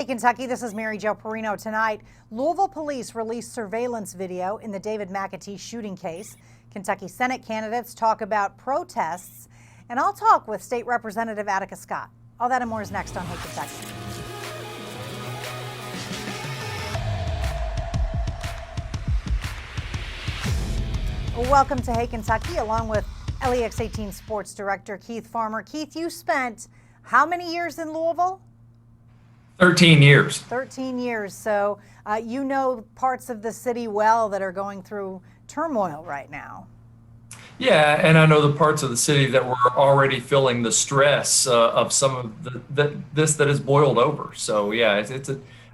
Kentucky, this is Mary Jo Perino. Tonight, Louisville police released surveillance video in the David McAtee shooting case. Kentucky Senate candidates talk about protests, and I'll talk with State Representative Attica Scott. All that and more is next on Hey Kentucky. Welcome to Hey Kentucky, along with LEX 18 Sports Director Keith Farmer. Keith, you spent how many years in Louisville? 13 years. 13 years. So you know parts of the city well that are going through turmoil right now. Yeah, and I know the parts of the city that were already feeling the stress of some of this that has boiled over. So yeah, it's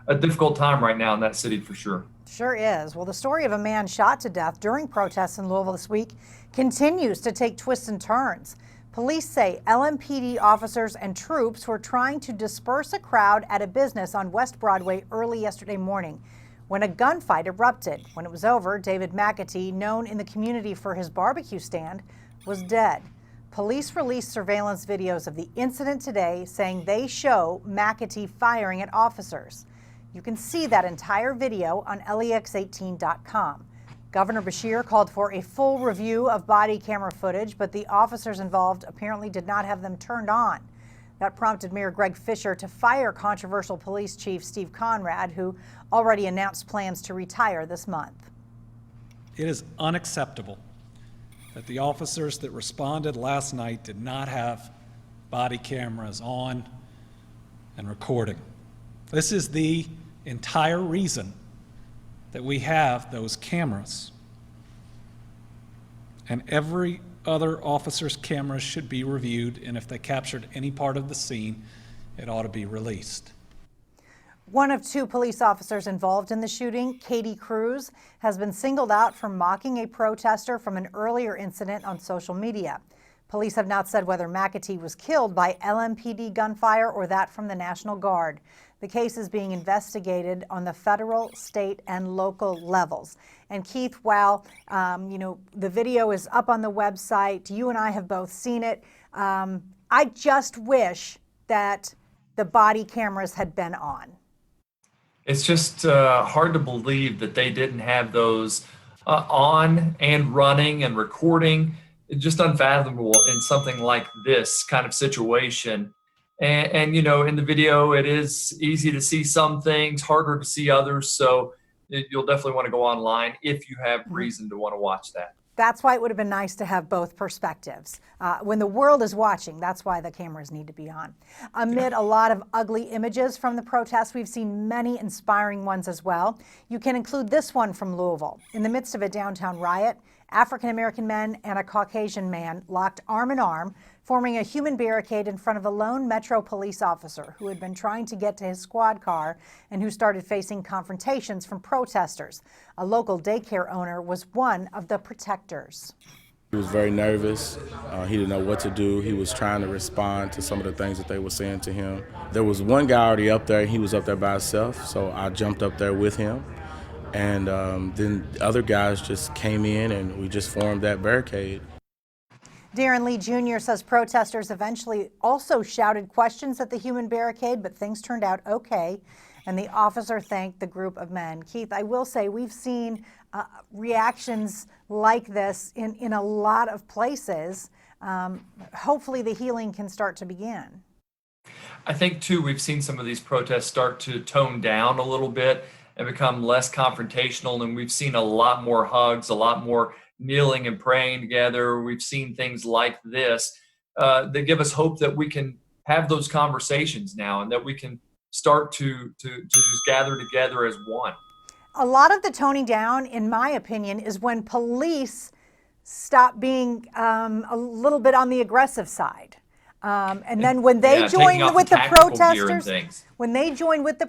a difficult time right now in that city for sure. Sure is. Well, the story of a man shot to death during protests in Louisville this week continues to take twists and turns. Police say LMPD officers and troops were trying to disperse a crowd at a business on West Broadway early yesterday morning when a gunfight erupted. When it was over, David McAtee, known in the community for his barbecue stand, was dead. Police released surveillance videos of the incident today, saying they show McAtee firing at officers. You can see that entire video on lex18.com. Governor Beshear called for a full review of body camera footage, but the officers involved apparently did not have them turned on. That prompted Mayor Greg Fisher to fire controversial police chief Steve Conrad, who already announced plans to retire this month. It is unacceptable that the officers that responded last night did not have body cameras on and recording. This is the entire reason that we have those cameras. And every other officer's cameras should be reviewed, and if they captured any part of the scene, it ought to be released. One of two police officers involved in the shooting, Katie Cruz, has been singled out for mocking a protester from an earlier incident on social media. Police have not said whether McAtee was killed by LMPD gunfire or that from the National Guard. The case is being investigated on the federal, state, and local levels. And Keith, while the video is up on the website, you and I have both seen it. I just wish that the body cameras had been on. It's just hard to believe that they didn't have those on and running and recording. It's just unfathomable in something like this kind of situation. And you know, in the video, it is easy to see some things, harder to see others. So you'll definitely want to go online if you have reason to want to watch that. That's why it would have been nice to have both perspectives. When the world is watching, that's why the cameras need to be on. Amid a lot of ugly images from the protests, we've seen many inspiring ones as well. You can include this one from Louisville. In the midst of a downtown riot, African-American men and a Caucasian man locked arm in arm, forming a human barricade in front of a lone Metro police officer who had been trying to get to his squad car and who started facing confrontations from protesters. A local daycare owner was one of the protectors. He was very nervous. He didn't know what to do. He was trying to respond to some of the things that they were saying to him. There was one guy already up there. He was up there by himself, so I jumped up there with him. And then other guys just came in and we just formed that barricade. Darren Lee Jr. says protesters eventually also shouted questions at the human barricade, but things turned out okay, and the officer thanked the group of men. Keith, I will say we've seen reactions like this in a lot of places. Hopefully the healing can start to begin. I think, too, we've seen some of these protests start to tone down a little bit and become less confrontational, and we've seen a lot more hugs, a lot more kneeling and praying together. We've seen things like this that give us hope that we can have those conversations now and that we can start to just gather together as one. A lot of the toning down, in my opinion, is when police stop being a little bit on the aggressive side. And then when they join with the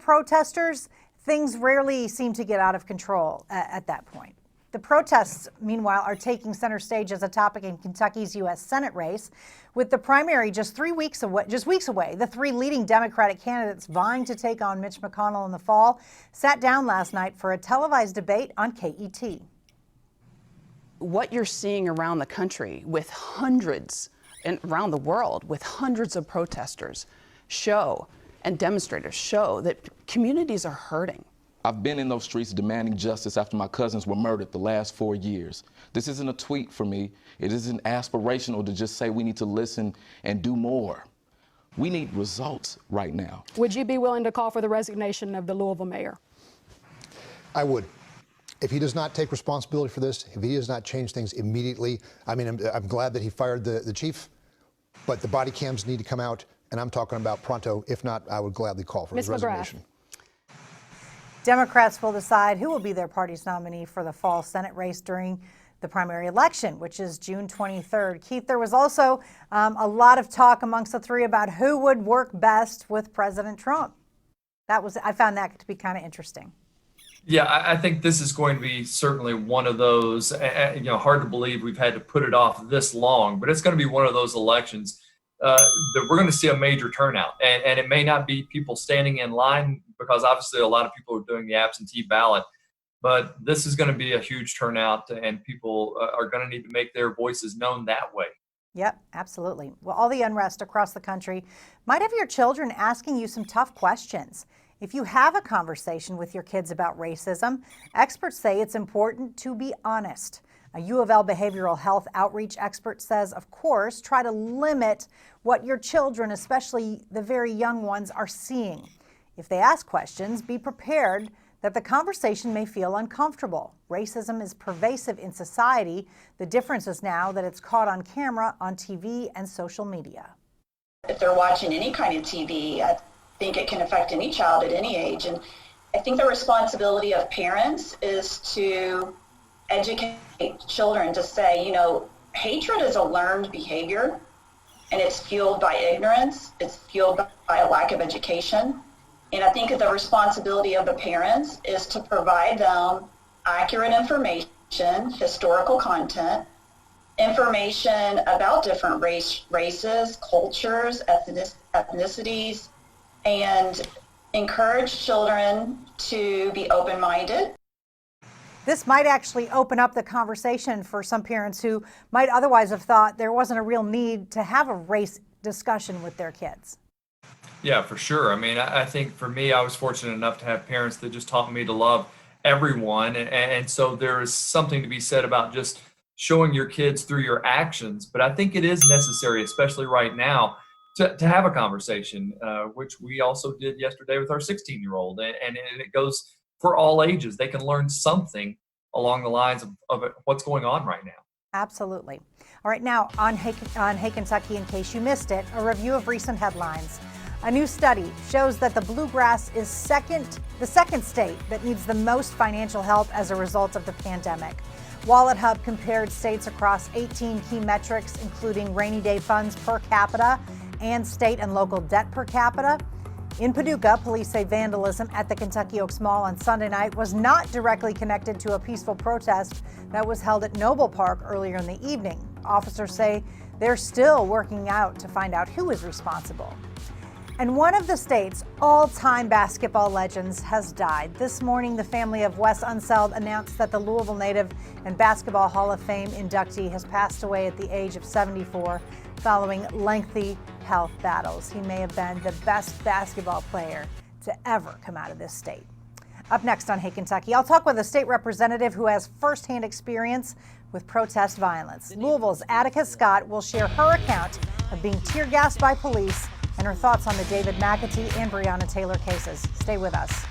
protesters, things rarely seem to get out of control at that point. The protests, meanwhile, are taking center stage as a topic in Kentucky's U.S. Senate race. With the primary just weeks away, the three leading Democratic candidates vying to take on Mitch McConnell in the fall sat down last night for a televised debate on KET. What you're seeing around the country with hundreds, and around the world with hundreds of protesters, show and demonstrators show that communities are hurting. I've been in those streets demanding justice after my cousins were murdered the last 4 years. This isn't a tweet for me. It isn't aspirational to just say we need to listen and do more. We need results right now. Would you be willing to call for the resignation of the Louisville mayor? I would. If he does not take responsibility for this, if he does not change things immediately, I mean, I'm glad that he fired the chief, but the body cams need to come out, and I'm talking about pronto. If not, I would gladly call for his resignation. Democrats will decide who will be their party's nominee for the fall Senate race during the primary election, which is June 23rd. Keith, there was also a lot of talk amongst the three about who would work best with President Trump. I found that to be kind of interesting. Yeah, I think this is going to be certainly one of those, hard to believe we've had to put it off this long, but it's going to be one of those elections that we're going to see a major turnout. And it may not be people standing in line, because obviously a lot of people are doing the absentee ballot, but this is going to be a huge turnout, and people are going to need to make their voices known that way. Yep, absolutely. Well, all the unrest across the country might have your children asking you some tough questions. If you have a conversation with your kids about racism, experts say it's important to be honest. A U of L behavioral health outreach expert says, of course, try to limit what your children, especially the very young ones, are seeing. If they ask questions, be prepared that the conversation may feel uncomfortable. Racism is pervasive in society. The difference is now that it's caught on camera, on TV, and social media. If they're watching any kind of TV, I think it can affect any child at any age. And I think the responsibility of parents is to educate children to say, hatred is a learned behavior, and it's fueled by ignorance. It's fueled by a lack of education. And I think the responsibility of the parents is to provide them accurate information, historical content, information about different races, cultures, ethnicities, and encourage children to be open-minded. This might actually open up the conversation for some parents who might otherwise have thought there wasn't a real need to have a race discussion with their kids. Yeah, for sure. I mean, I think for me, I was fortunate enough to have parents that just taught me to love everyone. And so there is something to be said about just showing your kids through your actions. But I think it is necessary, especially right now, to have a conversation, which we also did yesterday with our 16-year-old. And it goes for all ages. They can learn something along the lines of what's going on right now. Absolutely. All right, now on Hey Kentucky, in case you missed it, a review of recent headlines. A new study shows that the Bluegrass is the second state that needs the most financial help as a result of the pandemic. Wallet Hub compared states across 18 key metrics, including rainy day funds per capita and state and local debt per capita. In Paducah, police say vandalism at the Kentucky Oaks Mall on Sunday night was not directly connected to a peaceful protest that was held at Noble Park earlier in the evening. Officers say they're still working out to find out who is responsible. And one of the state's all-time basketball legends has died. This morning, the family of Wes Unseld announced that the Louisville native and Basketball Hall of Fame inductee has passed away at the age of 74 following lengthy health battles. He may have been the best basketball player to ever come out of this state. Up next on Hey Kentucky, I'll talk with a state representative who has firsthand experience with protest violence. Louisville's Attica Scott will share her account of being tear gassed by police and her thoughts on the David McAtee and Breonna Taylor cases. Stay with us.